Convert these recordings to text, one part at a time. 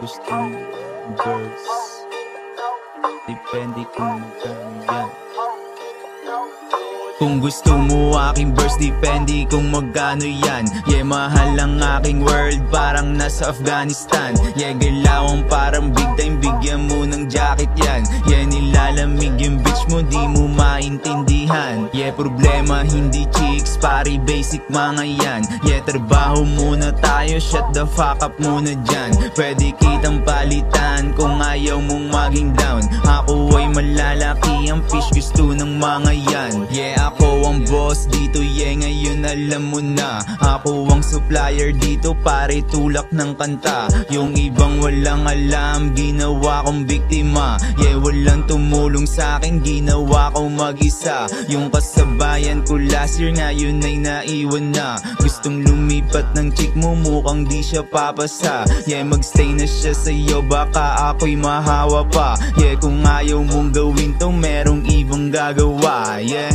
gusto mo verse, depende kung magkano yan. Kung gusto mo aking verse, depende kung magkano yan. Yeah, mahal ang aking world, parang nasa Afghanistan. Yeah, galawang parang big time, bigyan mo ng jacket yan. Yeah, nilalamig yung bitch mo, di mo maintindihan. Yeah, problema hindi chicks, pari basic mga yan. Yeah, trabaho muna tayo, shut the fuck up muna dyan. Pwede kitang palitan kung ayaw mong maging down. Ako ay malalaki, ang fish gusto ng mga yan. Yeah, ako ang boss dito, yeah, ngayon alam mo na. Ako ang supplier dito, pare tulak ng kanta. Yung ibang walang alam, ginawa kong biktima. Yeah, walang tumulong sa akin, ginawa ko mag-isa. Yung kasabayan ko last year, ngayon ay naiwan na. Gustong lumipat ng chick mo, mukhang di siya papasa. Yeah, magstay na siya sa'yo, baka ako'y mahawa pa. Yeah, kung ayaw mong gawin to, merong ibang gagawa. Yeah.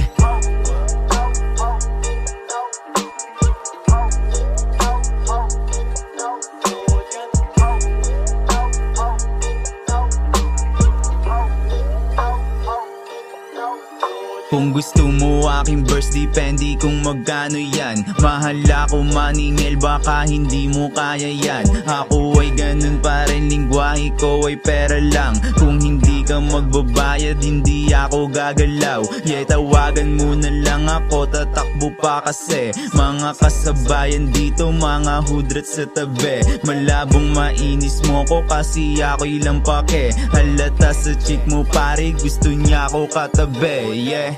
Kung gusto mo aking verse, depende kung magkano yan. Mahal ako maningil, baka hindi mo kaya yan. Ako ay ganun pa rin, lingwahe ko ay pera lang. Kung hindi ka magbabayad, hindi ako gagalaw. Yeah, tawagan mo na lang ako, tatakbo pa kasi. Mga kasabayan dito, mga hudrat sa tabi. Malabong mainis mo ko kasi ako'y lang pake. Halata sa chick mo pare, gusto niya ako katabi. Yeah.